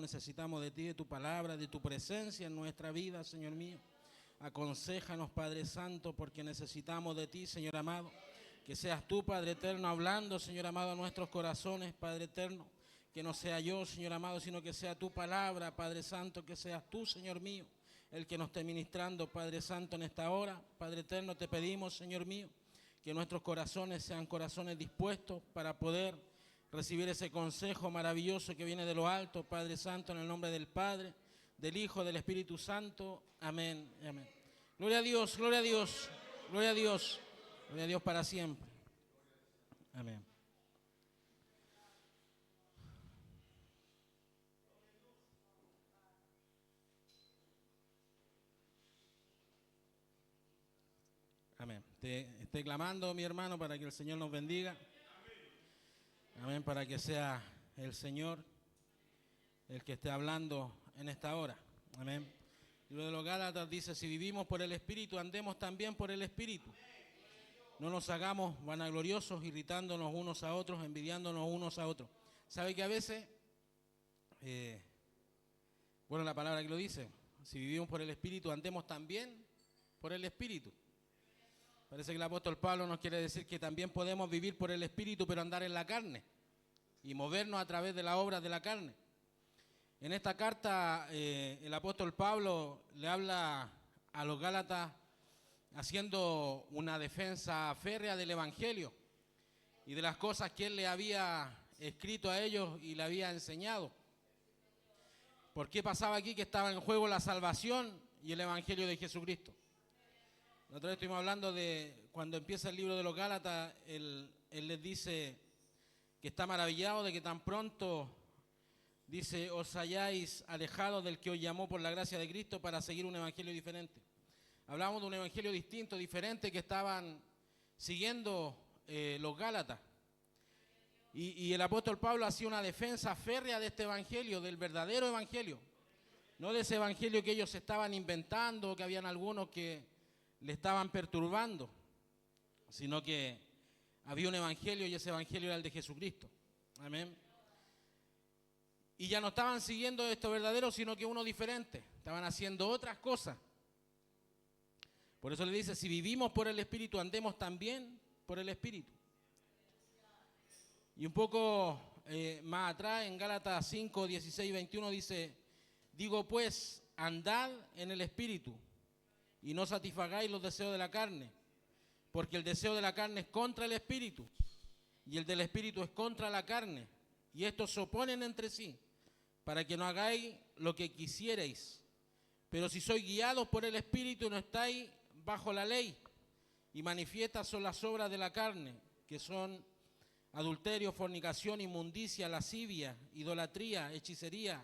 necesitamos de ti, de tu palabra, de tu presencia en nuestra vida, Señor mío. Aconséjanos, Padre Santo, porque necesitamos de ti, Señor amado. Que seas tú, Padre eterno, hablando, Señor amado, a nuestros corazones, Padre eterno. Que no sea yo, Señor amado, sino que sea tu palabra, Padre Santo, que seas tú, Señor mío, el que nos esté ministrando, Padre Santo, en esta hora. Padre eterno, te pedimos, Señor mío, que nuestros corazones sean corazones dispuestos para poder recibir ese consejo maravilloso que viene de lo alto, Padre Santo, en el nombre del Padre, del Hijo, del Espíritu Santo. Amén. Amén. Gloria a Dios, gloria a Dios, gloria a Dios, gloria a Dios para siempre. Amén. Amén. Te estoy clamando, mi hermano, para que el Señor nos bendiga. Amén, para que sea el Señor el que esté hablando en esta hora. Amén. El libro de los Gálatas dice, si vivimos por el Espíritu, andemos también por el Espíritu. No nos hagamos vanagloriosos, irritándonos unos a otros, envidiándonos unos a otros. ¿Sabe que a veces, bueno, la palabra que lo dice, si vivimos por el Espíritu, andemos también por el Espíritu? Parece que el apóstol Pablo nos quiere decir que también podemos vivir por el Espíritu, pero andar en la carne y movernos a través de las obras de la carne. En esta carta, el apóstol Pablo le habla a los Gálatas haciendo una defensa férrea del Evangelio y de las cosas que él le había escrito a ellos y le había enseñado. ¿Por qué pasaba aquí que estaba en juego la salvación y el Evangelio de Jesucristo? La otra vez estuvimos hablando de cuando empieza el libro de los Gálatas, él les dice que está maravillado de que tan pronto, dice, os hayáis alejado del que os llamó por la gracia de Cristo para seguir un evangelio diferente. Hablamos de un evangelio distinto, diferente, que estaban siguiendo los Gálatas. Y el apóstol Pablo hacía una defensa férrea de este evangelio, del verdadero evangelio. No de ese evangelio que ellos estaban inventando, que habían algunos que le estaban perturbando, sino que había un evangelio y ese evangelio era el de Jesucristo. Amén. Y ya no estaban siguiendo esto verdadero, sino que uno diferente. Estaban haciendo otras cosas. Por eso le dice, si vivimos por el Espíritu, andemos también por el Espíritu. Y un poco más atrás, en Gálatas 5, 16 y 21, dice, digo pues, andad en el Espíritu, y no satisfagáis los deseos de la carne, porque el deseo de la carne es contra el Espíritu, y el del Espíritu es contra la carne, y estos se oponen entre sí, para que no hagáis lo que quisierais. Pero si sois guiados por el Espíritu, no estáis bajo la ley, y manifiestas son las obras de la carne, que son adulterio, fornicación, inmundicia, lascivia, idolatría, hechicería,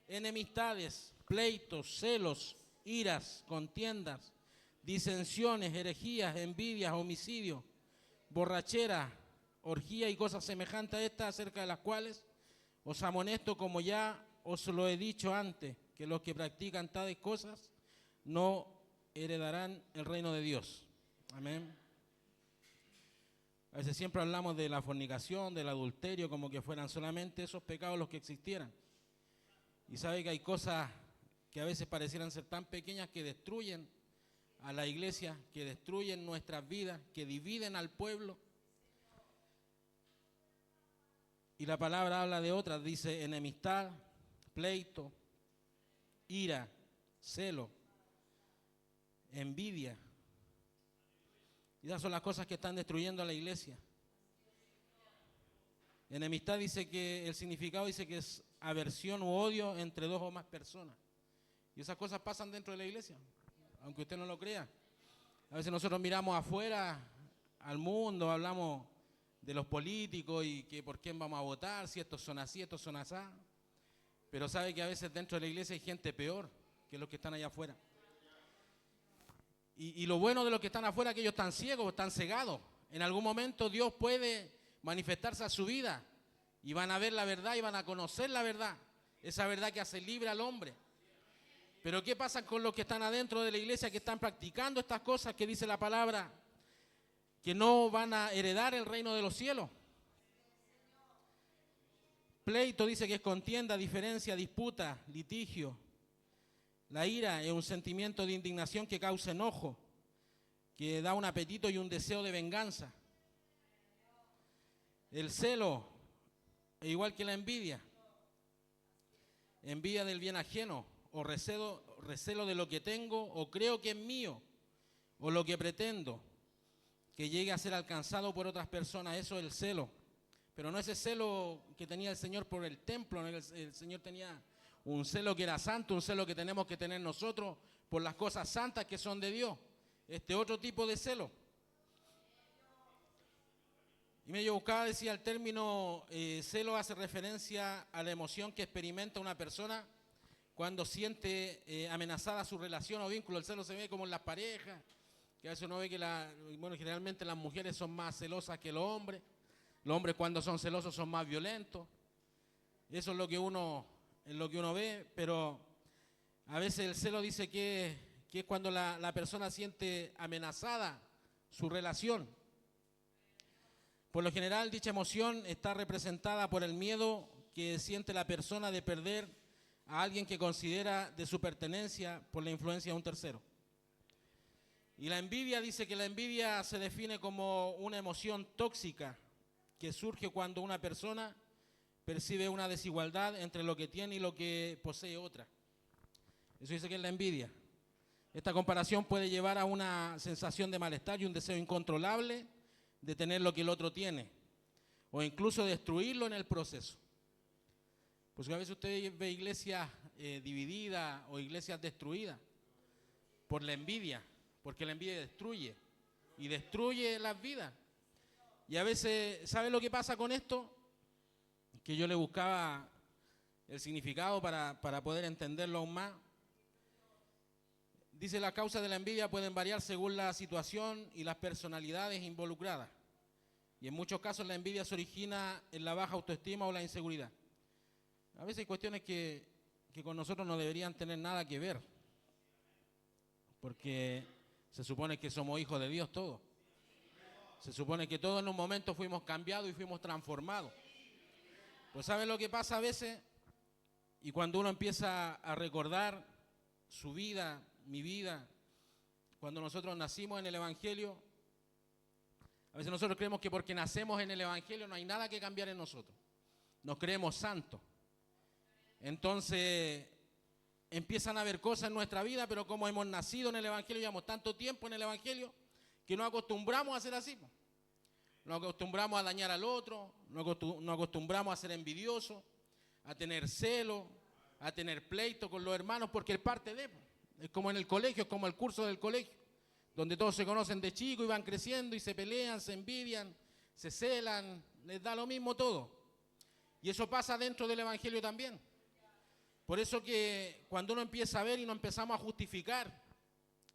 enemistades, pleitos, celos, iras, contiendas, disensiones, herejías, envidias, homicidios, borrachera, orgía y cosas semejantes a estas, acerca de las cuales os amonesto, como ya os lo he dicho antes, que los que practican tales cosas no heredarán el reino de Dios. Amén. A veces siempre hablamos de la fornicación, del adulterio, como que fueran solamente esos pecados los que existieran. Y sabe que hay cosas que a veces parecieran ser tan pequeñas que destruyen a la iglesia, que destruyen nuestras vidas, que dividen al pueblo. Y la palabra habla de otras, dice enemistad, pleito, ira, celo, envidia. Y esas son las cosas que están destruyendo a la iglesia. Enemistad dice que el significado dice que es aversión u odio entre dos o más personas. Y esas cosas pasan dentro de la iglesia, aunque usted no lo crea. A veces nosotros miramos afuera al mundo, hablamos de los políticos y que por quién vamos a votar, si estos son así, estos son así. Pero sabe que a veces dentro de la iglesia hay gente peor que los que están allá afuera. Y lo bueno de los que están afuera es que ellos están ciegos, están cegados. En algún momento Dios puede manifestarse a su vida y van a ver la verdad y van a conocer la verdad. Esa verdad que hace libre al hombre. Pero ¿qué pasa con los que están adentro de la iglesia, que están practicando estas cosas que dice la palabra, que no van a heredar el reino de los cielos? Pleito dice que es contienda, diferencia, disputa, litigio. La ira es un sentimiento de indignación que causa enojo, que da un apetito y un deseo de venganza. El celo es igual que la envidia. Envidia del bien ajeno o recelo de lo que tengo o creo que es mío o lo que pretendo que llegue a ser alcanzado por otras personas. Eso es el celo. Pero no ese celo que tenía el Señor por el templo. ¿No? El Señor tenía un celo que era santo, un celo que tenemos que tener nosotros por las cosas santas que son de Dios. Este otro tipo de celo. Y yo buscaba, decía, el término celo hace referencia a la emoción que experimenta una persona cuando siente amenazada su relación o vínculo. El celo se ve como en las parejas, que a veces uno ve que generalmente las mujeres son más celosas que los hombres. Los hombres cuando son celosos son más violentos. Eso es lo que uno ve, pero a veces el celo dice que es cuando la persona siente amenazada su relación. Por lo general, dicha emoción está representada por el miedo que siente la persona de perder a alguien que considera de su pertenencia por la influencia de un tercero. Y la envidia dice que la envidia se define como una emoción tóxica que surge cuando una persona percibe una desigualdad entre lo que tiene y lo que posee otra. Eso dice que es la envidia. Esta comparación puede llevar a una sensación de malestar y un deseo incontrolable de tener lo que el otro tiene, o incluso destruirlo en el proceso. Pues a veces usted ve iglesias divididas o iglesias destruidas por la envidia, porque la envidia destruye y destruye las vidas. Y a veces, ¿sabe lo que pasa con esto? Que yo le buscaba el significado para poder entenderlo aún más. Dice, las causas de la envidia pueden variar según la situación y las personalidades involucradas. Y en muchos casos la envidia se origina en la baja autoestima o la inseguridad. A veces hay cuestiones que con nosotros no deberían tener nada que ver, porque se supone que somos hijos de Dios todos. Se supone que todos en un momento fuimos cambiados y fuimos transformados. Pues ¿saben lo que pasa a veces? Y cuando uno empieza a recordar su vida, mi vida, cuando nosotros nacimos en el Evangelio, a veces nosotros creemos que porque nacemos en el Evangelio no hay nada que cambiar en nosotros. Nos creemos santos. Entonces empiezan a haber cosas en nuestra vida, pero como hemos nacido en el Evangelio, llevamos tanto tiempo en el Evangelio, que nos acostumbramos a ser así. Nos acostumbramos a dañar al otro, nos acostumbramos a ser envidiosos, a tener celo, a tener pleito con los hermanos, porque es parte de. Es como en el colegio, es como el curso del colegio, donde todos se conocen de chico y van creciendo y se pelean, se envidian, se celan, les da lo mismo todo. Y eso pasa dentro del Evangelio también. Por eso que cuando uno empieza a ver y nos empezamos a justificar,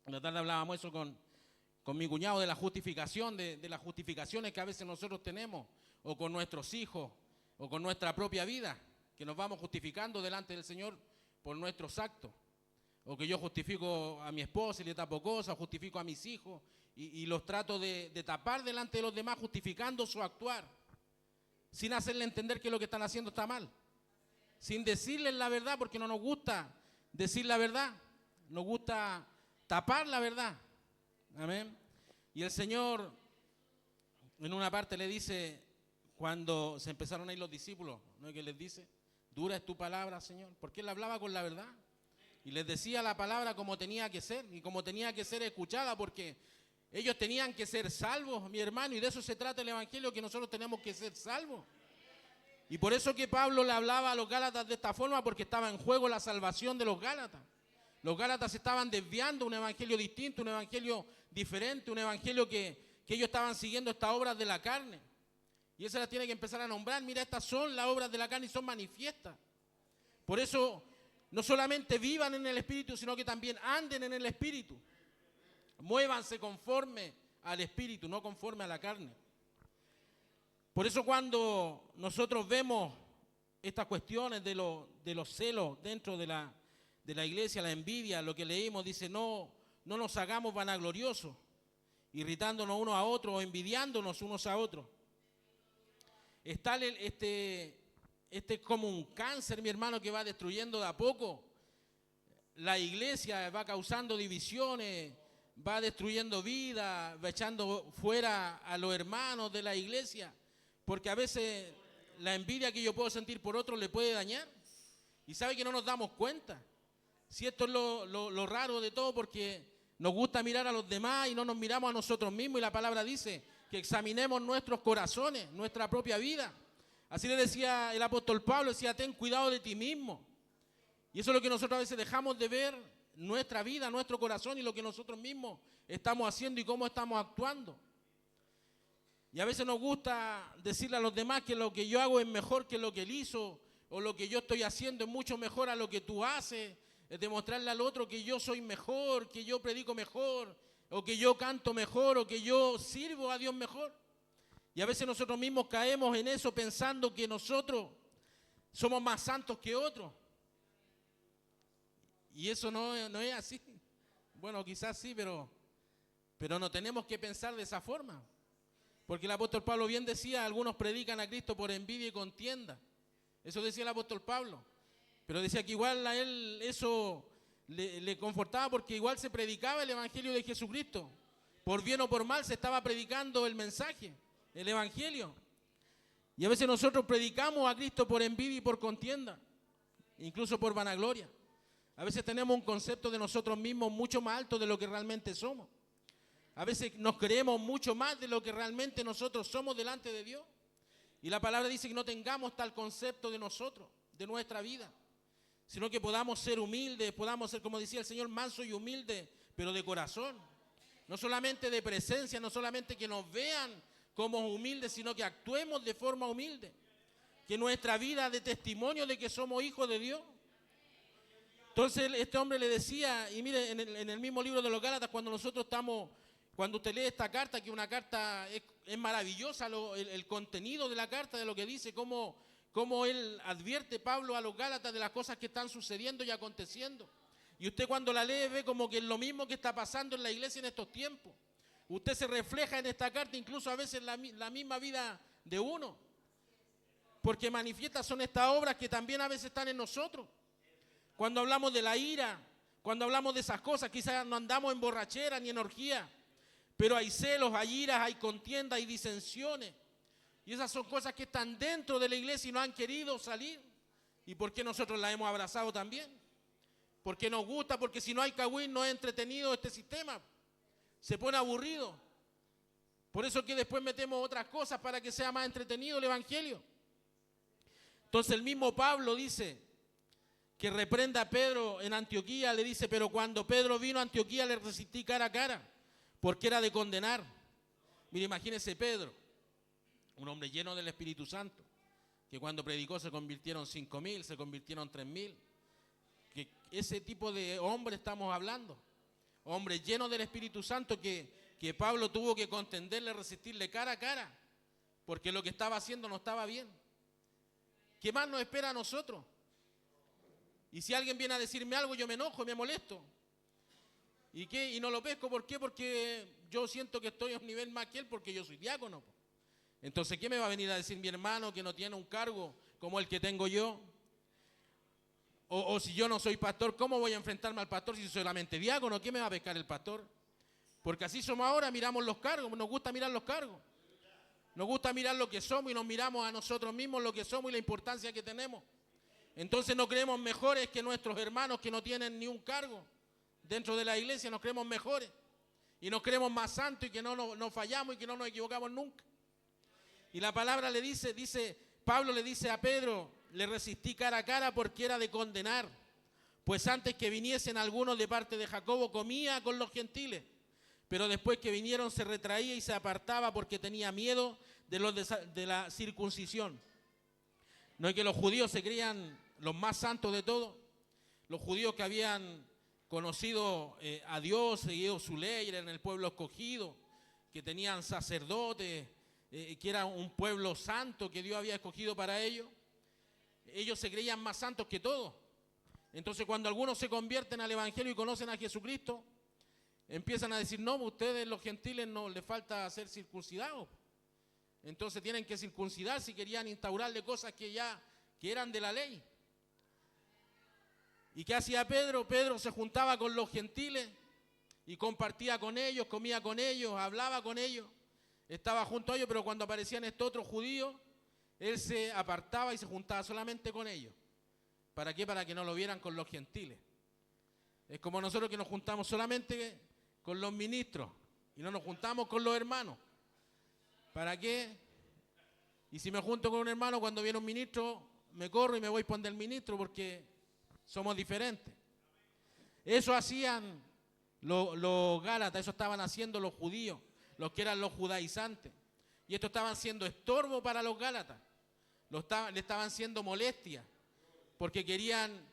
en la tarde hablábamos eso con mi cuñado de la justificación, de las justificaciones que a veces nosotros tenemos, o con nuestros hijos, o con nuestra propia vida, que nos vamos justificando delante del Señor por nuestros actos. O que yo justifico a mi esposa y le tapo cosas, justifico a mis hijos y los trato de tapar delante de los demás, justificando su actuar, sin hacerle entender que lo que están haciendo está mal, sin decirles la verdad, porque no nos gusta decir la verdad, nos gusta tapar la verdad. Amén. Y el Señor en una parte le dice, cuando se empezaron a ir los discípulos, ¿no es que les dice? Dura es tu palabra, Señor, porque Él hablaba con la verdad. Y les decía la palabra como tenía que ser y como tenía que ser escuchada, porque ellos tenían que ser salvos, mi hermano, y de eso se trata el Evangelio, que nosotros tenemos que ser salvos. Y por eso que Pablo le hablaba a los Gálatas de esta forma, porque estaba en juego la salvación de los Gálatas. Los Gálatas se estaban desviando a un evangelio distinto, un evangelio diferente, un evangelio que ellos estaban siguiendo estas obras de la carne. Y eso las tiene que empezar a nombrar. Mira, estas son las obras de la carne y son manifiestas. Por eso no solamente vivan en el Espíritu, sino que también anden en el Espíritu. Muévanse conforme al Espíritu, no conforme a la carne. Por eso cuando nosotros vemos estas cuestiones de los celos dentro de la iglesia, la envidia, lo que leímos, dice, no nos hagamos vanagloriosos, irritándonos unos a otros o envidiándonos unos a otros. Está este es como un cáncer, mi hermano, que va destruyendo de a poco. La iglesia va causando divisiones, va destruyendo vida, va echando fuera a los hermanos de la iglesia, porque a veces la envidia que yo puedo sentir por otro le puede dañar. Y sabe que no nos damos cuenta. Si esto es lo raro de todo, porque nos gusta mirar a los demás y no nos miramos a nosotros mismos. Y la palabra dice que examinemos nuestros corazones, nuestra propia vida. Así le decía el apóstol Pablo, decía, ten cuidado de ti mismo. Y eso es lo que nosotros a veces dejamos de ver, nuestra vida, nuestro corazón y lo que nosotros mismos estamos haciendo y cómo estamos actuando. Y a veces nos gusta decirle a los demás que lo que yo hago es mejor que lo que él hizo, o lo que yo estoy haciendo es mucho mejor a lo que tú haces, es demostrarle al otro que yo soy mejor, que yo predico mejor, o que yo canto mejor, o que yo sirvo a Dios mejor. Y a veces nosotros mismos caemos en eso pensando que nosotros somos más santos que otros. Y eso no es así. Bueno, quizás sí, pero no tenemos que pensar de esa forma. Porque el apóstol Pablo bien decía, algunos predican a Cristo por envidia y contienda. Eso decía el apóstol Pablo. Pero decía que igual a él eso le confortaba porque igual se predicaba el evangelio de Jesucristo. Por bien o por mal se estaba predicando el mensaje, el evangelio. Y a veces nosotros predicamos a Cristo por envidia y por contienda, incluso por vanagloria. A veces tenemos un concepto de nosotros mismos mucho más alto de lo que realmente somos. A veces nos creemos mucho más de lo que realmente nosotros somos delante de Dios. Y la palabra dice que no tengamos tal concepto de nosotros, de nuestra vida, sino que podamos ser humildes, podamos ser, como decía el Señor, manso y humilde, pero de corazón. No solamente de presencia, no solamente que nos vean como humildes, sino que actuemos de forma humilde. Que nuestra vida dé testimonio de que somos hijos de Dios. Entonces este hombre le decía, y mire, en el mismo libro de los Gálatas, cuando usted lee esta carta, que una carta es maravillosa, el contenido de la carta, de lo que dice, cómo él advierte Pablo a los Gálatas de las cosas que están sucediendo y aconteciendo. Y usted cuando la lee ve como que es lo mismo que está pasando en la iglesia en estos tiempos. Usted se refleja en esta carta, incluso a veces la misma vida de uno. Porque manifiestas son estas obras que también a veces están en nosotros. Cuando hablamos de la ira, cuando hablamos de esas cosas, quizás no andamos en borrachera ni en orgía, pero hay celos, hay iras, hay contienda, hay disensiones. Y esas son cosas que están dentro de la iglesia y no han querido salir. ¿Y por qué nosotros las hemos abrazado también? Porque nos gusta, porque si no hay cagüín no es entretenido este sistema. Se pone aburrido. Por eso es que después metemos otras cosas para que sea más entretenido el evangelio. Entonces el mismo Pablo dice que reprenda a Pedro en Antioquía, le dice, pero cuando Pedro vino a Antioquía le resistí cara a cara, porque era de condenar. Mire, imagínese Pedro, un hombre lleno del Espíritu Santo, que cuando predicó se convirtieron 5,000, se convirtieron 3,000. Que ese tipo de hombre estamos hablando, hombre lleno del Espíritu Santo que Pablo tuvo que contenderle, resistirle cara a cara, porque lo que estaba haciendo no estaba bien. ¿Qué más nos espera a nosotros? Y si alguien viene a decirme algo, yo me enojo, me molesto. ¿Y qué? Y no lo pesco, ¿por qué? Porque yo siento que estoy a un nivel más que él, porque yo soy diácono. Entonces, ¿qué me va a venir a decir mi hermano que no tiene un cargo como el que tengo yo? O si yo no soy pastor, ¿cómo voy a enfrentarme al pastor si soy solamente diácono? ¿Qué me va a pescar el pastor? Porque así somos ahora, miramos los cargos, nos gusta mirar los cargos. Nos gusta mirar lo que somos y nos miramos a nosotros mismos lo que somos y la importancia que tenemos. Entonces no creemos mejores que nuestros hermanos que no tienen ni un cargo dentro de la iglesia, nos creemos mejores y nos creemos más santos y que no fallamos y que no nos equivocamos nunca. Y la palabra Pablo le dice a Pedro, le resistí cara a cara porque era de condenar, pues antes que viniesen algunos de parte de Jacobo comía con los gentiles, pero después que vinieron se retraía y se apartaba porque tenía miedo de los de la circuncisión. No es que los judíos se creían los más santos de todos. Los judíos que habían conocido a Dios, seguido su ley, eran el pueblo escogido, que tenían sacerdotes, que era un pueblo santo que Dios había escogido para ellos. Ellos se creían más santos que todos. Entonces cuando algunos se convierten al evangelio y conocen a Jesucristo, empiezan a decir, no, ustedes los gentiles no les falta ser circuncidados. Entonces tienen que circuncidar si querían instaurarle cosas que que eran de la ley. ¿Y qué hacía Pedro? Pedro se juntaba con los gentiles y compartía con ellos, comía con ellos, hablaba con ellos, estaba junto a ellos, pero cuando aparecían estos otros judíos, él se apartaba y se juntaba solamente con ellos. ¿Para qué? Para que no lo vieran con los gentiles. Es como nosotros que nos juntamos solamente con los ministros y no nos juntamos con los hermanos. ¿Para qué? Y si me junto con un hermano, cuando viene un ministro, me corro y me voy por el ministro porque somos diferentes. Eso hacían los gálatas, eso estaban haciendo los judíos, los que eran los judaizantes. Y esto estaban siendo estorbo para los gálatas. Le estaban siendo molestia, porque querían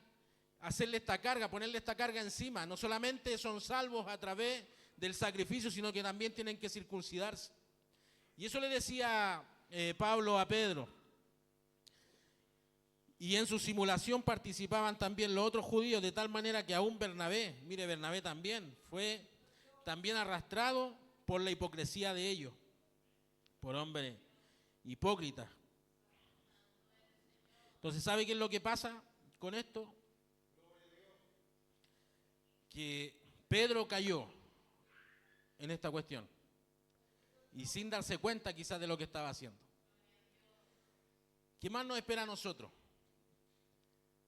hacerle esta carga, ponerle esta carga encima. No solamente son salvos a través del sacrificio, sino que también tienen que circuncidarse. Y eso le decía Pablo a Pedro. Y en su simulación participaban también los otros judíos, de tal manera que aún Bernabé, mire, Bernabé también, fue también arrastrado por la hipocresía de ellos, por hombres hipócritas. Entonces, ¿sabe qué es lo que pasa con esto? Que Pedro cayó en esta cuestión y sin darse cuenta quizás de lo que estaba haciendo. ¿Qué más nos espera a nosotros?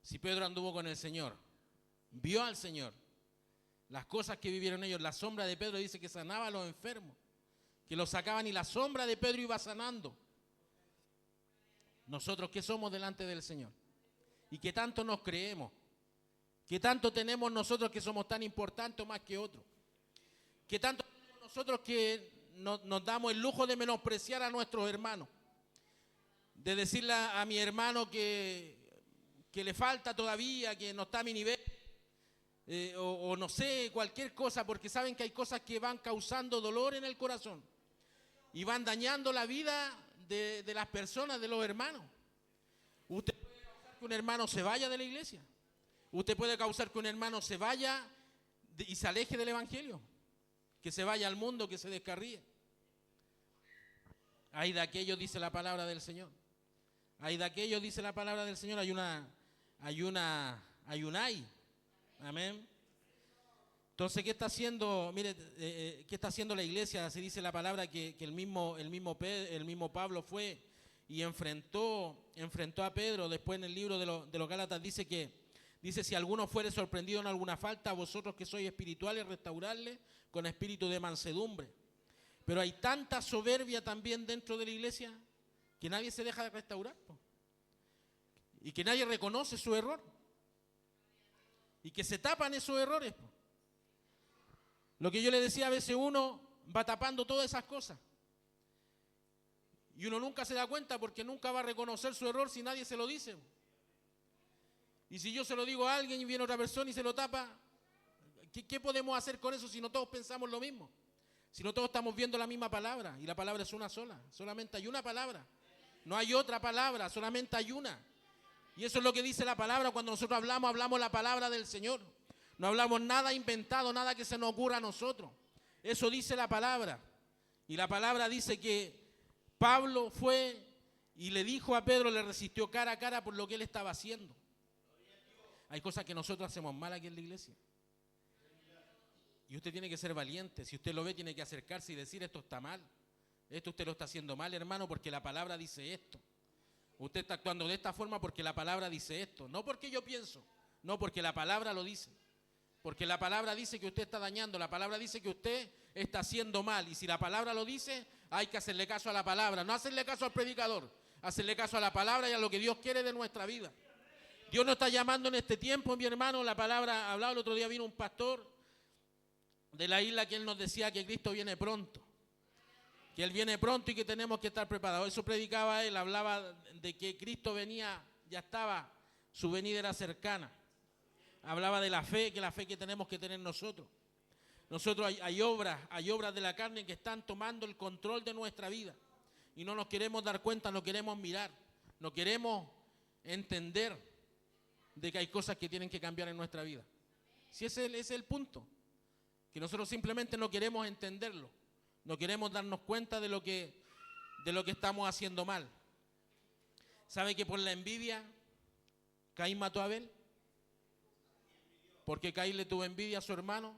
Si Pedro anduvo con el Señor, vio al Señor, las cosas que vivieron ellos, la sombra de Pedro dice que sanaba a los enfermos, que los sacaban y la sombra de Pedro iba sanando. Nosotros, ¿qué somos delante del Señor? ¿Y qué tanto nos creemos? ¿Qué tanto tenemos nosotros que somos tan importantes o más que otros? ¿Qué tanto tenemos nosotros que nos damos el lujo de menospreciar a nuestros hermanos? De decirle a mi hermano que le falta todavía, que no está a mi nivel, o no sé, cualquier cosa, porque saben que hay cosas que van causando dolor en el corazón y van dañando la vida de las personas, de los hermanos. Usted puede causar que un hermano se vaya de la iglesia. Usted puede causar que un hermano se vaya y se aleje del evangelio, que se vaya al mundo, que se descarríe. Ay de aquello, dice la palabra del Señor. Ay de aquello, dice la palabra del Señor. Ayunai. Amén. Entonces, ¿qué está haciendo? Mire, ¿qué está haciendo la iglesia? Se dice la palabra que el mismo Pablo fue y enfrentó a Pedro. Después en el libro de los Gálatas dice si alguno fuere sorprendido en alguna falta, vosotros que sois espirituales, restaurarle con espíritu de mansedumbre. Pero hay tanta soberbia también dentro de la iglesia que nadie se deja de restaurar, po. Y que nadie reconoce su error. Y que se tapan esos errores, po. Lo que yo le decía, a veces uno va tapando todas esas cosas. Y uno nunca se da cuenta porque nunca va a reconocer su error si nadie se lo dice. Y si yo se lo digo a alguien y viene otra persona y se lo tapa, ¿qué podemos hacer con eso si no todos pensamos lo mismo? Si no todos estamos viendo la misma palabra, y la palabra es una sola, solamente hay una palabra. No hay otra palabra, solamente hay una. Y eso es lo que dice la palabra. Cuando nosotros hablamos la palabra del Señor. No hablamos nada inventado, nada que se nos ocurra a nosotros. Eso dice la palabra. Y la palabra dice que Pablo fue y le dijo a Pedro, le resistió cara a cara por lo que él estaba haciendo. Hay cosas que nosotros hacemos mal aquí en la iglesia. Y usted tiene que ser valiente. Si usted lo ve, tiene que acercarse y decir, esto está mal. Esto usted lo está haciendo mal, hermano, porque la palabra dice esto. Usted está actuando de esta forma porque la palabra dice esto. No porque yo pienso, no, porque la palabra lo dice. Porque la palabra dice que usted está dañando, la palabra dice que usted está haciendo mal. Y si la palabra lo dice, hay que hacerle caso a la palabra. No hacerle caso al predicador, hacerle caso a la palabra y a lo que Dios quiere de nuestra vida. Dios nos está llamando en este tiempo, mi hermano. La palabra hablaba, el otro día vino un pastor de la isla que él nos decía que Cristo viene pronto. Que Él viene pronto y que tenemos que estar preparados. Eso predicaba él, hablaba de que Cristo venía, ya estaba, su venida era cercana. Hablaba de la fe, que la fe que tenemos que tener nosotros. Nosotros hay obras de la carne que están tomando el control de nuestra vida. Y no nos queremos dar cuenta, no queremos mirar, no queremos entender de que hay cosas que tienen que cambiar en nuestra vida. Si ese es el punto, que nosotros simplemente no queremos entenderlo. No queremos darnos cuenta de lo que estamos haciendo mal. ¿Sabe que por la envidia Caín mató a Abel porque Caín le tuvo envidia a su hermano,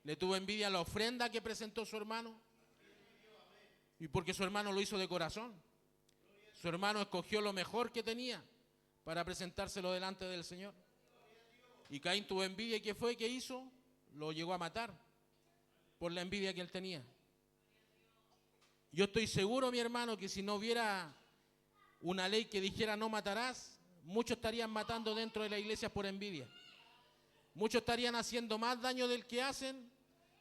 le tuvo envidia a la ofrenda que presentó su hermano y porque su hermano lo hizo de corazón. Su hermano escogió lo mejor que tenía para presentárselo delante del Señor. Y Caín tuvo envidia, ¿y qué fue que hizo? Lo llegó a matar por la envidia que él tenía. Yo estoy seguro, mi hermano, que si no hubiera una ley que dijera no matarás, muchos estarían matando dentro de la iglesia por envidia. Muchos estarían haciendo más daño del que hacen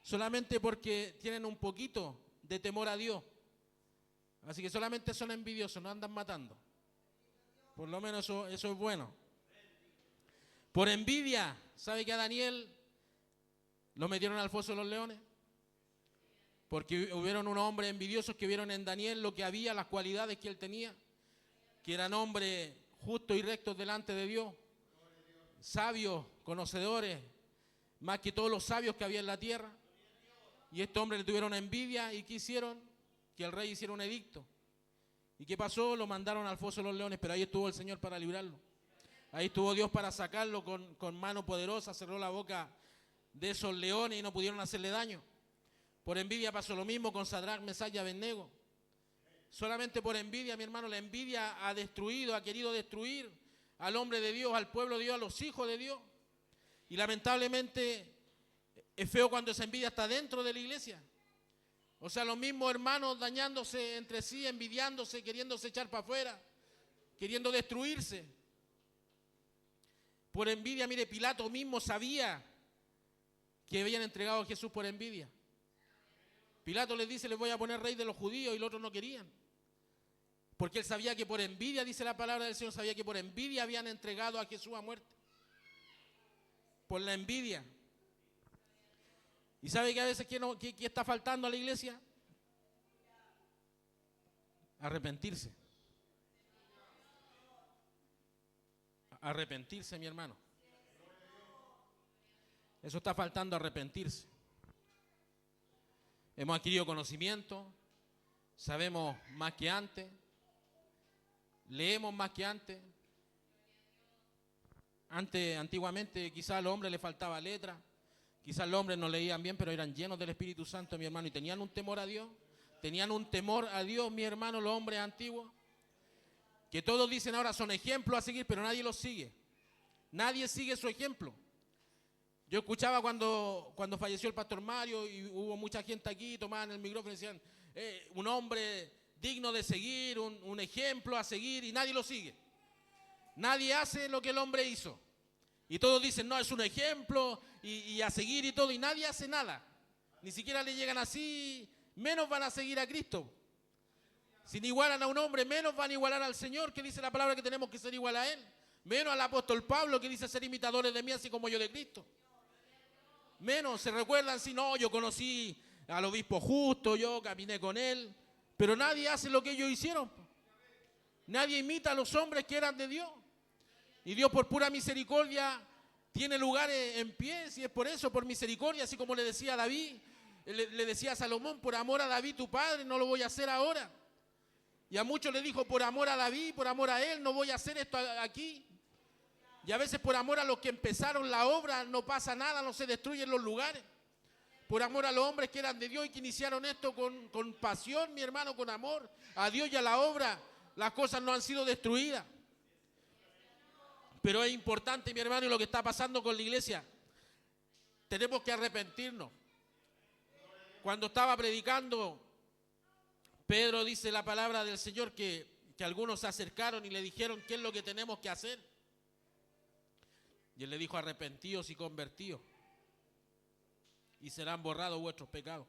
solamente porque tienen un poquito de temor a Dios. Así que solamente son envidiosos, no andan matando. Por lo menos eso es bueno. Por envidia, ¿sabe que a Daniel lo metieron al foso de los leones? Porque hubieron unos hombres envidiosos que vieron en Daniel lo que había, las cualidades que él tenía, que eran hombres justos y rectos delante de Dios, sabios, conocedores, más que todos los sabios que había en la tierra. Y estos hombres le tuvieron envidia y quisieron que el rey hiciera un edicto. ¿Y qué pasó? Lo mandaron al foso de los leones, pero ahí estuvo el Señor para librarlo. Ahí estuvo Dios para sacarlo con mano poderosa, cerró la boca de esos leones y no pudieron hacerle daño. Por envidia pasó lo mismo con Sadrac, Mesach y Abednego. Solamente por envidia, mi hermano, la envidia ha destruido, ha querido destruir al hombre de Dios, al pueblo de Dios, a los hijos de Dios. Y lamentablemente es feo cuando esa envidia está dentro de la iglesia. O sea, los mismos hermanos dañándose entre sí, envidiándose, queriéndose echar para afuera, queriendo destruirse. Por envidia, mire, Pilato mismo sabía que habían entregado a Jesús por envidia. Pilato les dice, les voy a poner rey de los judíos, y los otros no querían. Porque él sabía que por envidia, dice la palabra del Señor, sabía que por envidia habían entregado a Jesús a muerte. Por la envidia. ¿Y sabe que a veces qué está faltando a la iglesia? Arrepentirse. Arrepentirse, mi hermano. Eso está faltando, arrepentirse. Hemos adquirido conocimiento, sabemos más que antes, leemos más que antes. Antiguamente quizás a los hombres les faltaba letra, quizás los hombres no leían bien, pero eran llenos del Espíritu Santo, mi hermano, y tenían un temor a Dios. Tenían un temor a Dios, mi hermano, los hombres antiguos, que todos dicen ahora son ejemplos a seguir, pero nadie los sigue. Nadie sigue su ejemplo. Yo escuchaba cuando falleció el pastor Mario y hubo mucha gente aquí, tomaban el micrófono y decían, un hombre digno de seguir, un ejemplo a seguir, y nadie lo sigue. Nadie hace lo que el hombre hizo. Y todos dicen, no, es un ejemplo y a seguir y todo, y nadie hace nada. Ni siquiera le llegan así, menos van a seguir a Cristo. Si no igualan a un hombre, menos van a igualar al Señor, que dice la palabra que tenemos que ser igual a Él. Menos al apóstol Pablo, que dice ser imitadores de mí, así como yo de Cristo. Menos se recuerdan si no, yo conocí al obispo justo, yo caminé con él, pero nadie hace lo que ellos hicieron. Nadie imita a los hombres que eran de Dios. Y Dios por pura misericordia tiene lugares en pie, si es por eso, por misericordia, así como le decía a David, le decía a Salomón, por amor a David tu padre, no lo voy a hacer ahora. Y a muchos le dijo, por amor a David, por amor a él, no voy a hacer esto aquí. Y a veces por amor a los que empezaron la obra no pasa nada, no se destruyen los lugares. Por amor a los hombres que eran de Dios y que iniciaron esto con pasión, mi hermano, con amor a Dios y a la obra, las cosas no han sido destruidas. Pero es importante, mi hermano, y lo que está pasando con la iglesia, tenemos que arrepentirnos. Cuando estaba predicando, Pedro dice la palabra del Señor que algunos se acercaron y le dijeron qué es lo que tenemos que hacer. Y él le dijo, arrepentíos y convertíos, y serán borrados vuestros pecados.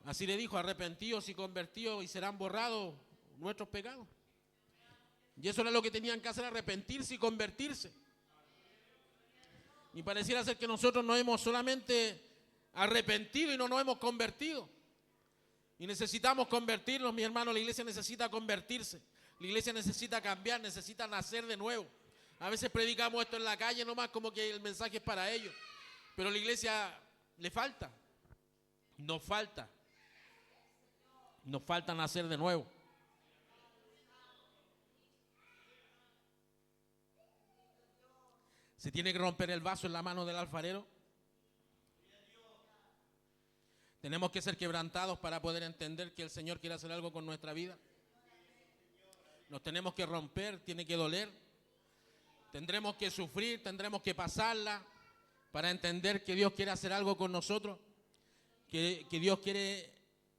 Así le dijo, arrepentíos y convertíos, y serán borrados nuestros pecados. Y eso era lo que tenían que hacer, arrepentirse y convertirse. Y pareciera ser que nosotros nos hemos solamente arrepentido y no nos hemos convertido. Y necesitamos convertirnos, mi hermano, la iglesia necesita convertirse. La iglesia necesita cambiar, necesita nacer de nuevo. A veces predicamos esto en la calle nomás como que el mensaje es para ellos. Pero a la iglesia le falta. Nos falta nacer de nuevo. ¿Se tiene que romper el vaso en la mano del alfarero? Tenemos que ser quebrantados para poder entender que el Señor quiere hacer algo con nuestra vida. Nos tenemos que romper, tiene que doler. Tendremos que sufrir, tendremos que pasarla para entender que Dios quiere hacer algo con nosotros, que Dios quiere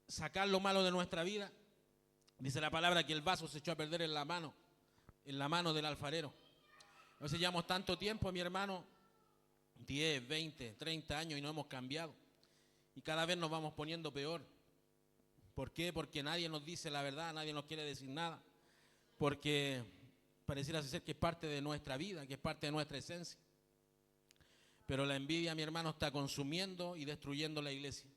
sacar lo malo de nuestra vida. Dice la palabra que el vaso se echó a perder en la mano del alfarero. A veces llevamos tanto tiempo, mi hermano, 10, 20, 30 años y no hemos cambiado. Y cada vez nos vamos poniendo peor. ¿Por qué? Porque nadie nos dice la verdad, nadie nos quiere decir nada. Porque pareciera ser que es parte de nuestra vida, que es parte de nuestra esencia. Pero la envidia, mi hermano, está consumiendo y destruyendo la iglesia.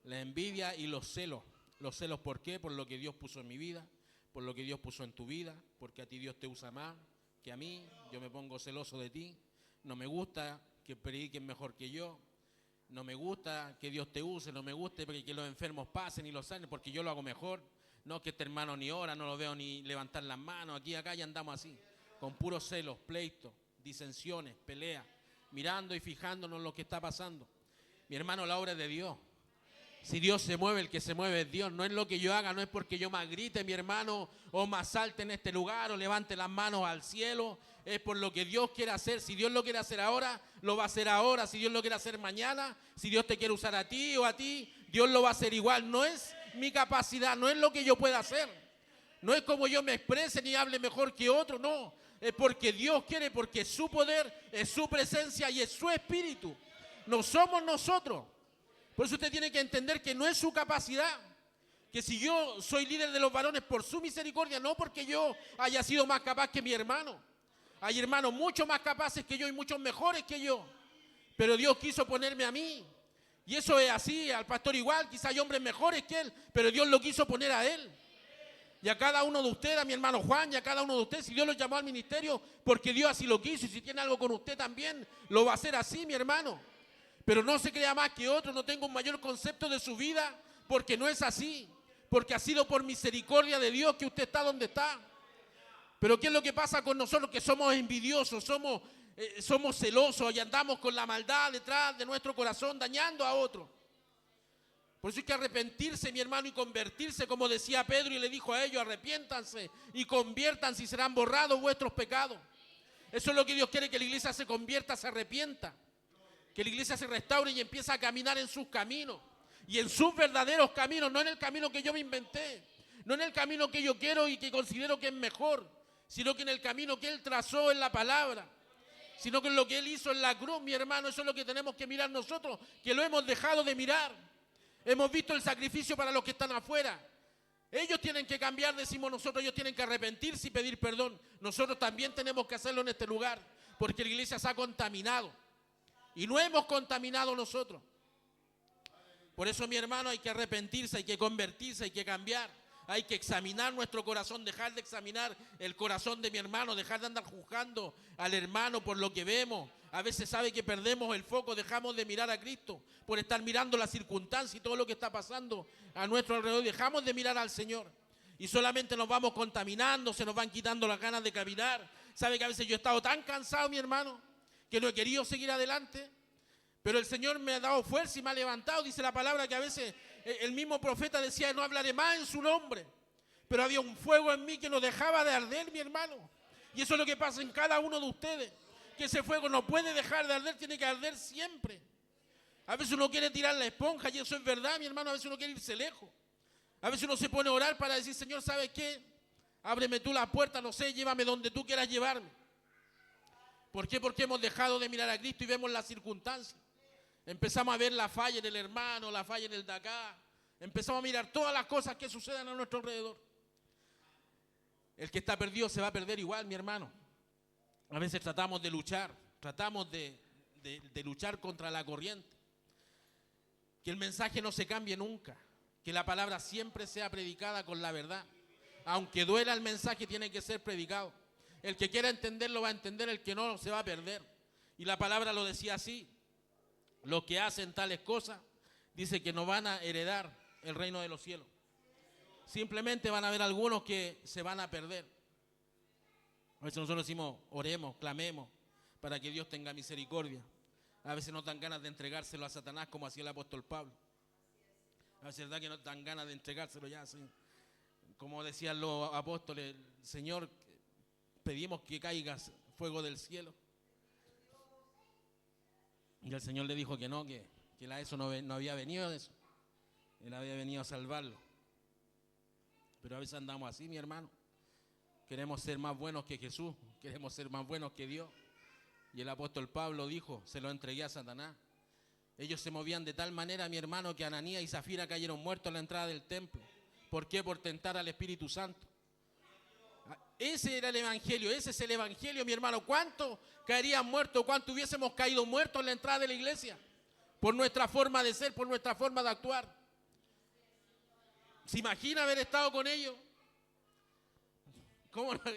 La envidia y los celos. Los celos, ¿por qué? Por lo que Dios puso en mi vida, por lo que Dios puso en tu vida, porque a ti Dios te usa más que a mí. Yo me pongo celoso de ti. No me gusta que prediquen mejor que yo. No me gusta que Dios te use, no me gusta que los enfermos pasen y los sanen porque yo lo hago mejor. No, que este hermano ni ora, no lo veo ni levantar las manos. Aquí, acá, ya andamos así, con puros celos, pleitos, disensiones, peleas, mirando y fijándonos en lo que está pasando. Mi hermano, la obra es de Dios. Si Dios se mueve, el que se mueve es Dios. No es lo que yo haga, no es porque yo más grite, mi hermano, o más salte en este lugar, o levante las manos al cielo. Es por lo que Dios quiere hacer. Si Dios lo quiere hacer ahora, lo va a hacer ahora. Si Dios lo quiere hacer mañana, si Dios te quiere usar a ti o a ti, Dios lo va a hacer igual. No es mi capacidad, no es lo que yo pueda hacer. No es como yo me exprese ni hable mejor que otro, no. Es porque Dios quiere, porque es su poder, es su presencia y es su espíritu. No somos nosotros. Por eso usted tiene que entender que no es su capacidad. Que si yo soy líder de los varones por su misericordia, no porque yo haya sido más capaz que mi hermano. Hay hermanos mucho más capaces que yo y muchos mejores que yo. Pero Dios quiso ponerme a mí. Y eso es así, al pastor igual, quizá hay hombres mejores que él, pero Dios lo quiso poner a él. Y a cada uno de ustedes, a mi hermano Juan, y a cada uno de ustedes, si Dios los llamó al ministerio, porque Dios así lo quiso, y si tiene algo con usted también, lo va a hacer así, mi hermano. Pero no se crea más que otro, no tenga un mayor concepto de su vida, porque no es así. Porque ha sido por misericordia de Dios que usted está donde está. Pero ¿qué es lo que pasa con nosotros? Que somos envidiosos, somos celosos y andamos con la maldad detrás de nuestro corazón, dañando a otros. Por eso hay que arrepentirse, mi hermano, y convertirse, como decía Pedro y le dijo a ellos: arrepiéntanse y conviértanse y serán borrados vuestros pecados. Eso es lo que Dios quiere, que la iglesia se convierta, se arrepienta. Que la iglesia se restaure y empiece a caminar en sus caminos. Y en sus verdaderos caminos, no en el camino que yo me inventé. No en el camino que yo quiero y que considero que es mejor, sino que en el camino que Él trazó en la palabra. Sino que en lo que Él hizo en la cruz, mi hermano, eso es lo que tenemos que mirar nosotros, que lo hemos dejado de mirar. Hemos visto el sacrificio para los que están afuera. Ellos tienen que cambiar, decimos nosotros, ellos tienen que arrepentirse y pedir perdón. Nosotros también tenemos que hacerlo en este lugar, porque la iglesia se ha contaminado. Y no hemos contaminado nosotros. Por eso, mi hermano, hay que arrepentirse, hay que convertirse, hay que cambiar. Hay que examinar nuestro corazón, dejar de examinar el corazón de mi hermano, dejar de andar juzgando al hermano por lo que vemos. A veces sabe que perdemos el foco, dejamos de mirar a Cristo por estar mirando las circunstancias y todo lo que está pasando a nuestro alrededor. Dejamos de mirar al Señor y solamente nos vamos contaminando, se nos van quitando las ganas de caminar. Sabe que a veces yo he estado tan cansado, mi hermano, que no he querido seguir adelante. Pero el Señor me ha dado fuerza y me ha levantado. Dice la palabra que a veces el mismo profeta decía: no hablaré más en su nombre. Pero había un fuego en mí que no dejaba de arder, mi hermano. Y eso es lo que pasa en cada uno de ustedes. Que ese fuego no puede dejar de arder, tiene que arder siempre. A veces uno quiere tirar la esponja y eso es verdad, mi hermano. A veces uno quiere irse lejos. A veces uno se pone a orar para decir: Señor, ¿sabes qué? Ábreme tú la puerta, no sé, llévame donde tú quieras llevarme. ¿Por qué? Porque hemos dejado de mirar a Cristo y vemos las circunstancias. Empezamos a ver la falla en el hermano, la falla en el de acá. Empezamos a mirar todas las cosas que sucedan a nuestro alrededor. El que está perdido se va a perder igual, mi hermano. A veces tratamos de luchar contra la corriente. Que el mensaje no se cambie nunca. Que la palabra siempre sea predicada con la verdad. Aunque duela el mensaje, tiene que ser predicado. El que quiera entenderlo va a entender, el que no se va a perder. Y la palabra lo decía así: los que hacen tales cosas, dice que no van a heredar el reino de los cielos. Simplemente van a haber algunos que se van a perder. A veces nosotros decimos: oremos, clamemos, para que Dios tenga misericordia. A veces nos dan ganas de entregárselo a Satanás como hacía el apóstol Pablo. A veces es verdad que nos dan ganas de entregárselo ya así. Como decían los apóstoles, Señor, pedimos que caiga fuego del cielo. Y el Señor le dijo que no, que eso no había venido de eso. Él había venido a salvarlo. Pero a veces andamos así, mi hermano. Queremos ser más buenos que Jesús. Queremos ser más buenos que Dios. Y el apóstol Pablo dijo, se lo entregué a Satanás. Ellos se movían de tal manera, mi hermano, que Ananías y Zafira cayeron muertos a la entrada del templo. ¿Por qué? Por tentar al Espíritu Santo. Ese era el evangelio, ese es el evangelio, mi hermano. ¿Cuánto caerían muertos? ¿Cuánto hubiésemos caído muertos en la entrada de la iglesia? Por nuestra forma de ser, por nuestra forma de actuar. ¿Se imagina haber estado con ellos?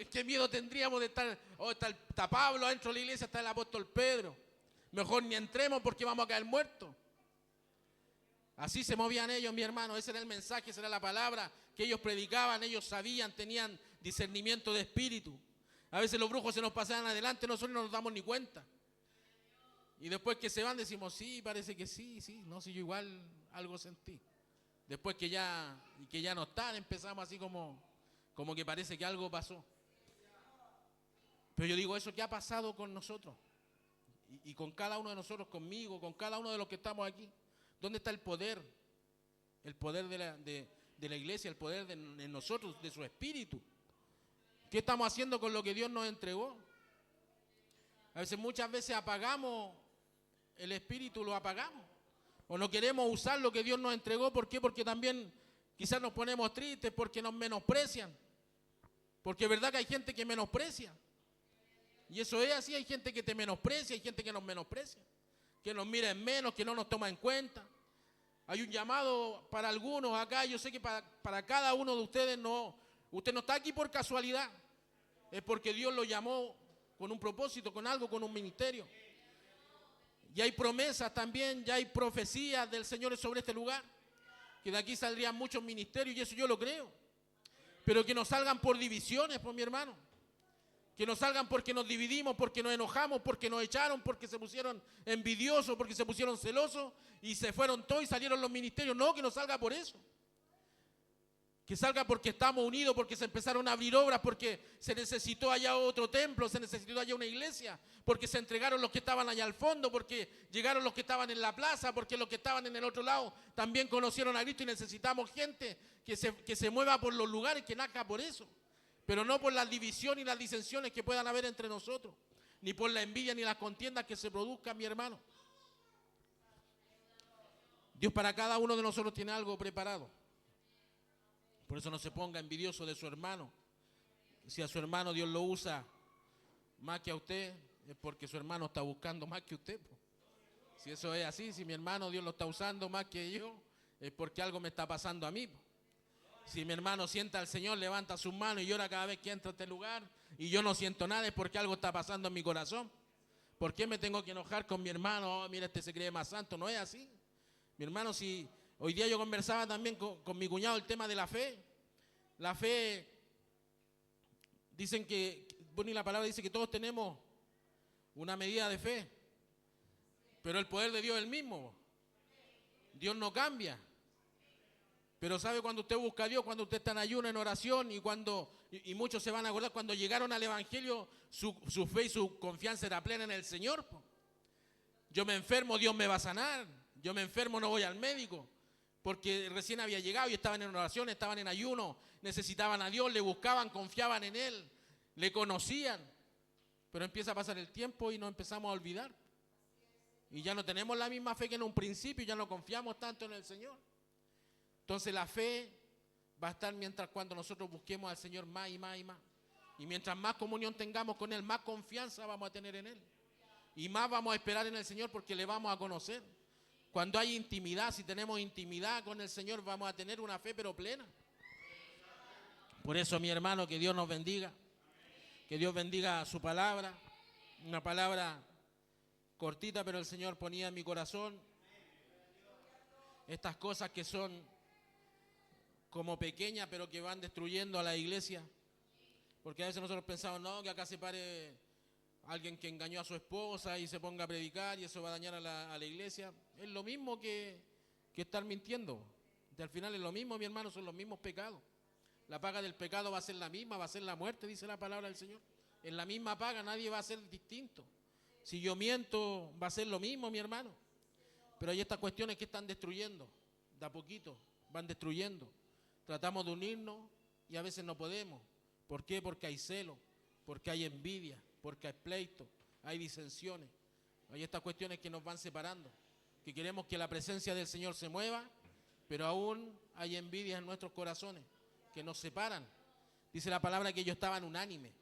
¿Qué miedo tendríamos de estar? Oh, está Pablo adentro de la iglesia, está el apóstol Pedro. Mejor ni entremos porque vamos a caer muertos. Así se movían ellos, mi hermano. Ese era el mensaje, esa era la palabra que ellos predicaban. Ellos sabían, tenían discernimiento de espíritu. A veces los brujos se nos pasaban adelante, nosotros no nos damos ni cuenta. Y después que se van decimos, sí, parece que sí, no sé, yo igual algo sentí. Después que ya no están, empezamos así como que parece que algo pasó. Pero yo digo, eso que ha pasado con nosotros y con cada uno de nosotros, conmigo, con cada uno de los que estamos aquí. ¿Dónde está el poder? El poder de la iglesia, el poder de nosotros, de su espíritu. ¿Qué estamos haciendo con lo que Dios nos entregó? A veces, muchas veces apagamos el espíritu, lo apagamos. O no queremos usar lo que Dios nos entregó. ¿Por qué? Porque también quizás nos ponemos tristes, porque nos menosprecian. Porque es verdad que hay gente que menosprecia. Y eso es así, hay gente que te menosprecia, hay gente que nos menosprecia. Que nos mira en menos, que no nos toma en cuenta. Hay un llamado para algunos acá, yo sé que para cada uno de ustedes usted no está aquí por casualidad. Es porque Dios lo llamó con un propósito, con algo, con un ministerio. Y hay promesas también, ya hay profecías del Señor sobre este lugar. Que de aquí saldrían muchos ministerios y eso yo lo creo. Pero que no salgan por divisiones, pues mi hermano. Que no salgan porque nos dividimos, porque nos enojamos, porque nos echaron, porque se pusieron envidiosos, porque se pusieron celosos y se fueron todos y salieron los ministerios. No, que no salga por eso. Que salga porque estamos unidos, porque se empezaron a abrir obras, porque se necesitó allá otro templo, se necesitó allá una iglesia, porque se entregaron los que estaban allá al fondo, porque llegaron los que estaban en la plaza, porque los que estaban en el otro lado también conocieron a Cristo y necesitamos gente que se mueva por los lugares, que nazca por eso. Pero no por las divisiones y las disensiones que puedan haber entre nosotros, ni por la envidia ni las contiendas que se produzcan, mi hermano. Dios para cada uno de nosotros tiene algo preparado. Por eso no se ponga envidioso de su hermano. Si a su hermano Dios lo usa más que a usted, es porque su hermano está buscando más que usted. Si eso es así, si mi hermano Dios lo está usando más que yo, es porque algo me está pasando a mí. Si mi hermano sienta al Señor, levanta sus manos y llora cada vez que entra a este lugar y yo no siento nada, es porque algo está pasando en mi corazón. ¿Por qué me tengo que enojar con mi hermano? Oh, mira, este se cree más santo. No es así. Mi hermano, si hoy día yo conversaba también con mi cuñado el tema de la fe. La fe, dicen que, bueno, y la palabra dice que todos tenemos una medida de fe, pero el poder de Dios es el mismo. Dios no cambia. Pero sabe, cuando usted busca a Dios, cuando usted está en ayuno, en oración, y muchos se van a acordar, cuando llegaron al Evangelio, su fe y su confianza era plena en el Señor. Yo me enfermo, Dios me va a sanar. Yo me enfermo, no voy al médico. Porque recién había llegado y estaban en oración, estaban en ayuno, necesitaban a Dios, le buscaban, confiaban en Él, le conocían. Pero empieza a pasar el tiempo y nos empezamos a olvidar. Y ya no tenemos la misma fe que en un principio, ya no confiamos tanto en el Señor. Entonces la fe va a estar cuando nosotros busquemos al Señor más y más y más. Y mientras más comunión tengamos con Él, más confianza vamos a tener en Él. Y más vamos a esperar en el Señor porque le vamos a conocer. Cuando hay intimidad, si tenemos intimidad con el Señor, vamos a tener una fe pero plena. Por eso, mi hermano, que Dios nos bendiga. Que Dios bendiga su palabra. Una palabra cortita, pero el Señor ponía en mi corazón estas cosas que son como pequeñas, pero que van destruyendo a la iglesia. Porque a veces nosotros pensamos, no, que acá se pare alguien que engañó a su esposa y se ponga a predicar y eso va a dañar a la iglesia. Es lo mismo que estar mintiendo. Y al final es lo mismo, mi hermano, son los mismos pecados. La paga del pecado va a ser la misma, va a ser la muerte, dice la palabra del Señor. En la misma paga, nadie va a ser distinto. Si yo miento, va a ser lo mismo, mi hermano. Pero hay estas cuestiones que están destruyendo, de a poquito, van destruyendo. Tratamos de unirnos y a veces no podemos. ¿Por qué? Porque hay celo, porque hay envidia, porque hay pleito, hay disensiones. Hay estas cuestiones que nos van separando, que queremos que la presencia del Señor se mueva, pero aún hay envidia en nuestros corazones que nos separan. Dice la palabra que ellos estaban unánimes.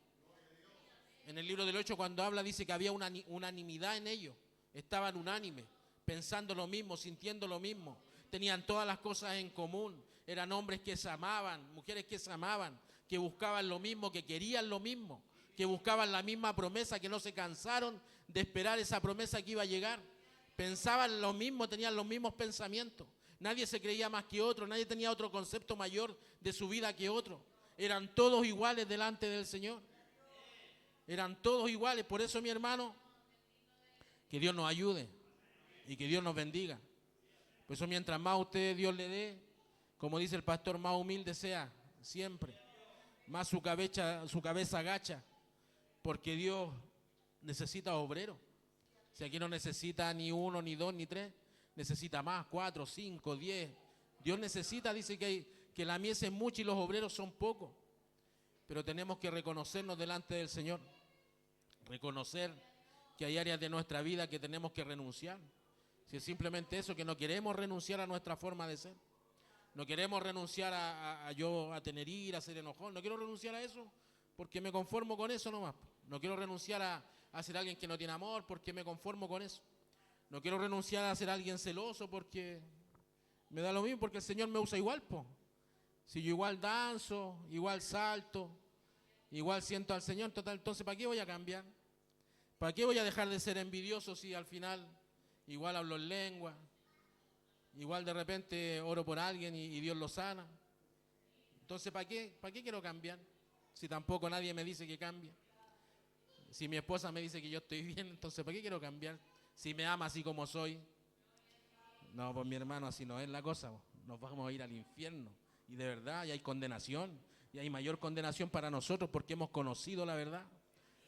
En el libro del 8 cuando habla dice que había una unanimidad en ellos. Estaban unánimes, pensando lo mismo, sintiendo lo mismo. Tenían todas las cosas en común. Eran hombres que se amaban, mujeres que se amaban, que buscaban lo mismo, que querían lo mismo, que buscaban la misma promesa, que no se cansaron de esperar esa promesa que iba a llegar. Pensaban lo mismo, tenían los mismos pensamientos. Nadie se creía más que otro, nadie tenía otro concepto mayor de su vida que otro. Eran todos iguales delante del Señor. Eran todos iguales. Por eso, mi hermano, que Dios nos ayude y que Dios nos bendiga. Por eso, mientras más a usted Dios le dé, como dice el pastor, más humilde sea siempre. Más su cabeza agacha, porque Dios necesita obreros. Si aquí no necesita ni uno, ni dos, ni tres, necesita más, 4, 5, 10. Dios necesita, dice que la mies es mucha y los obreros son pocos. Pero tenemos que reconocernos delante del Señor. Reconocer que hay áreas de nuestra vida que tenemos que renunciar. Si es simplemente eso, que no queremos renunciar a nuestra forma de ser. No queremos renunciar a tener ira, a ser enojón. No quiero renunciar a eso porque me conformo con eso nomás. No quiero renunciar a ser alguien que no tiene amor porque me conformo con eso. No quiero renunciar a ser alguien celoso porque me da lo mismo, porque el Señor me usa igual, po. Si yo igual danzo, igual salto, igual siento al Señor, total, entonces ¿para qué voy a cambiar? ¿Para qué voy a dejar de ser envidioso si al final igual hablo en lengua? Igual de repente oro por alguien y Dios lo sana. Entonces, ¿para qué quiero cambiar? Si tampoco nadie me dice que cambie. Si mi esposa me dice que yo estoy bien, entonces ¿para qué quiero cambiar? Si me ama así como soy. No, pues mi hermano, así no es la cosa. Nos vamos a ir al infierno. Y de verdad, y hay condenación. Y hay mayor condenación para nosotros porque hemos conocido la verdad.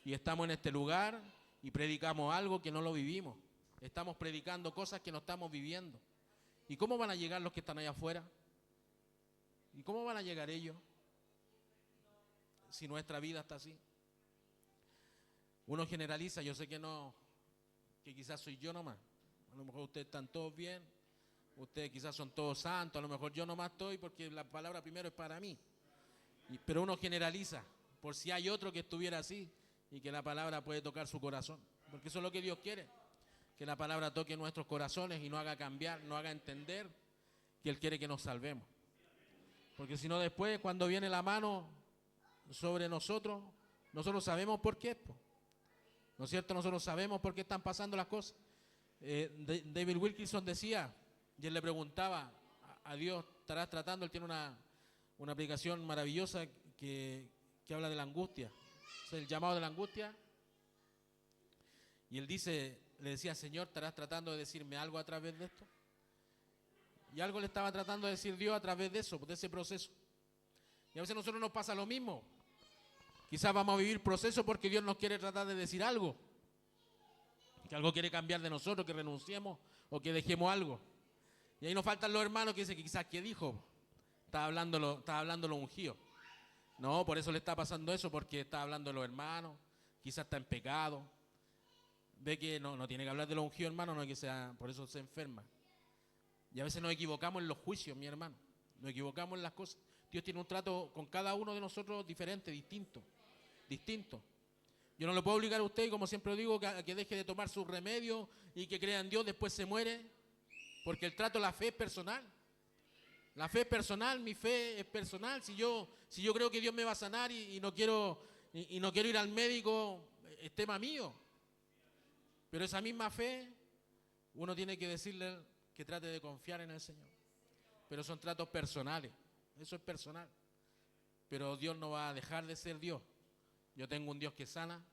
Y estamos en este lugar y predicamos algo que no lo vivimos. Estamos predicando cosas que no estamos viviendo. ¿Y cómo van a llegar los que están allá afuera? ¿Y cómo van a llegar ellos si nuestra vida está así? Uno generaliza, yo sé que no, que quizás soy yo nomás. A lo mejor ustedes están todos bien, ustedes quizás son todos santos, a lo mejor yo nomás estoy porque la palabra primero es para mí. Pero uno generaliza, por si hay otro que estuviera así y que la palabra puede tocar su corazón. Porque eso es lo que Dios quiere. Que la palabra toque nuestros corazones y nos haga cambiar, nos haga entender que Él quiere que nos salvemos. Porque si no después, cuando viene la mano sobre nosotros, nosotros sabemos por qué. ¿No es cierto? Nosotros sabemos por qué están pasando las cosas. David Wilkinson decía, y él le preguntaba a Dios, ¿estarás tratando? Él tiene una aplicación maravillosa que habla de la angustia. Es el llamado de la angustia. Y él le decía, Señor, ¿estarás tratando de decirme algo a través de esto? Y algo le estaba tratando de decir Dios a través de eso, de ese proceso. Y a veces a nosotros nos pasa lo mismo. Quizás vamos a vivir proceso porque Dios nos quiere tratar de decir algo. Que algo quiere cambiar de nosotros, que renunciemos o que dejemos algo. Y ahí nos faltan los hermanos que dicen que quizás, ¿qué dijo? Estaba hablando lo ungido. No, por eso le está pasando eso, porque está hablando de los hermanos, quizás está en pecado. Ve que no tiene que hablar de los ungidos, hermano, no es que sea, por eso se enferma. Y a veces nos equivocamos en los juicios, mi hermano. Nos equivocamos en las cosas. Dios tiene un trato con cada uno de nosotros diferente, distinto. Yo no lo puedo obligar a usted, como siempre digo, que deje de tomar sus remedios y que crea en Dios, después se muere. Porque el trato, la fe es personal. La fe es personal, mi fe es personal. Si yo creo que Dios me va a sanar y no quiero ir al médico, es tema mío. Pero esa misma fe, uno tiene que decirle que trate de confiar en el Señor. Pero son tratos personales, eso es personal. Pero Dios no va a dejar de ser Dios. Yo tengo un Dios que sana,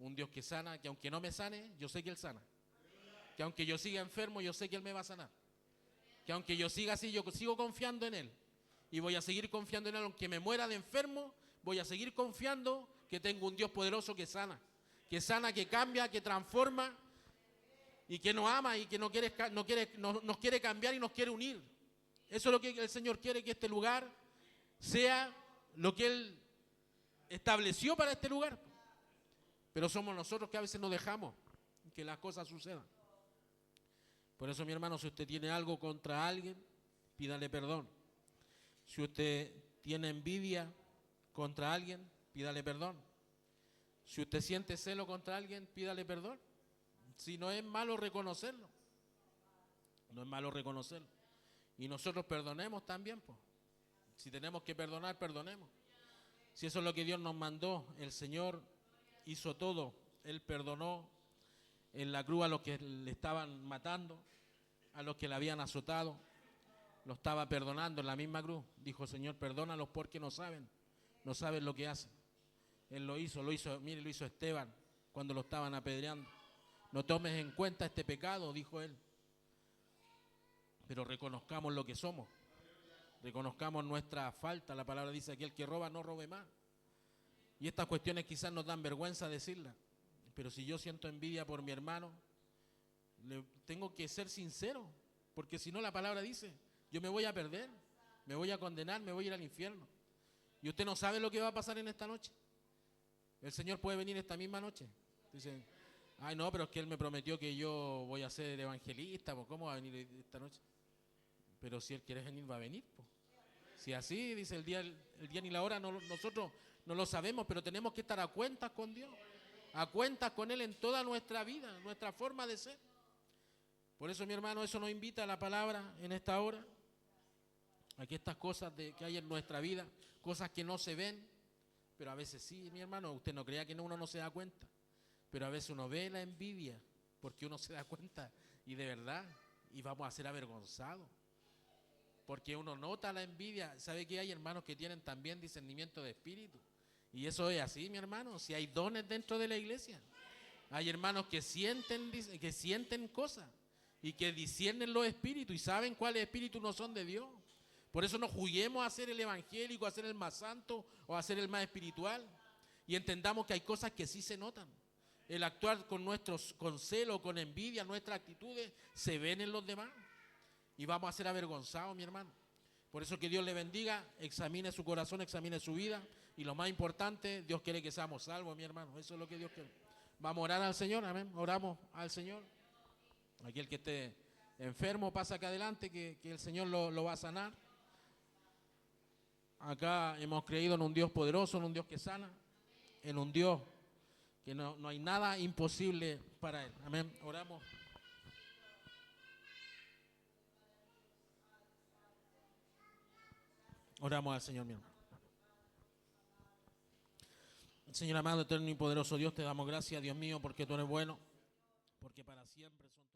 Un Dios que sana, que aunque no me sane, yo sé que Él sana. Que aunque yo siga enfermo, yo sé que Él me va a sanar. Que aunque yo siga así, yo sigo confiando en Él. Y voy a seguir confiando en Él, aunque me muera de enfermo, voy a seguir confiando que tengo un Dios poderoso que sana, que cambia, que transforma y que nos ama y que nos quiere cambiar y nos quiere unir. Eso es lo que el Señor quiere, que este lugar sea lo que Él estableció para este lugar. Pero somos nosotros que a veces no dejamos que las cosas sucedan. Por eso, mi hermano, si usted tiene algo contra alguien, pídale perdón. Si usted tiene envidia contra alguien, pídale perdón. Si usted siente celo contra alguien, pídale perdón. Si no es malo reconocerlo. No es malo reconocerlo. Y nosotros perdonemos también, pues. Si tenemos que perdonar, perdonemos. Si eso es lo que Dios nos mandó, el Señor hizo todo. Él perdonó en la cruz a los que le estaban matando, a los que le habían azotado. Lo estaba perdonando en la misma cruz. Dijo: Señor, perdónalos porque no saben lo que hacen. Él lo hizo, mire, lo hizo Esteban cuando lo estaban apedreando. No tomes en cuenta este pecado, dijo él. Pero reconozcamos lo que somos. Reconozcamos nuestra falta. La palabra dice: aquel que roba, no robe más. Y estas cuestiones quizás nos dan vergüenza decirlas. Pero si yo siento envidia por mi hermano, tengo que ser sincero. Porque si no, la palabra dice: yo me voy a perder, me voy a condenar, me voy a ir al infierno. Y usted no sabe lo que va a pasar en esta noche. El Señor puede venir esta misma noche. Dice: ay, no, pero es que Él me prometió que yo voy a ser evangelista, pues ¿cómo va a venir esta noche? Pero si Él quiere venir, va a venir, pues. Si así dice el día ni la hora, nosotros no lo sabemos, pero tenemos que estar a cuentas con Dios, a cuentas con Él en toda nuestra vida, nuestra forma de ser. Por eso, mi hermano, eso nos invita a la palabra en esta hora, a que estas cosas que hay en nuestra vida, cosas que no se ven, pero a veces sí, mi hermano, usted no crea que uno no se da cuenta, pero a veces uno ve la envidia, porque uno se da cuenta, y de verdad, y vamos a ser avergonzados, porque uno nota la envidia. ¿Sabe que hay hermanos que tienen también discernimiento de espíritu? Y eso es así, mi hermano, si hay dones dentro de la iglesia. Hay hermanos que sienten cosas y que disciernen los espíritus y saben cuáles espíritus no son de Dios. Por eso no juguemos a ser el evangélico, a ser el más santo o a ser el más espiritual. Y entendamos que hay cosas que sí se notan. El actuar con celo, con envidia, nuestras actitudes se ven en los demás. Y vamos a ser avergonzados, mi hermano. Por eso que Dios le bendiga, examine su corazón, examine su vida. Y lo más importante, Dios quiere que seamos salvos, mi hermano. Eso es lo que Dios quiere. Vamos a orar al Señor, amén. Oramos al Señor. Aquel que esté enfermo, pasa acá adelante, que el Señor lo va a sanar. Acá hemos creído en un Dios poderoso, en un Dios que sana, en un Dios que no hay nada imposible para Él. Amén. Oramos. Oramos al Señor, mi hermano. Señor amado, eterno y poderoso Dios, te damos gracias, Dios mío, porque tú eres bueno, porque para siempre son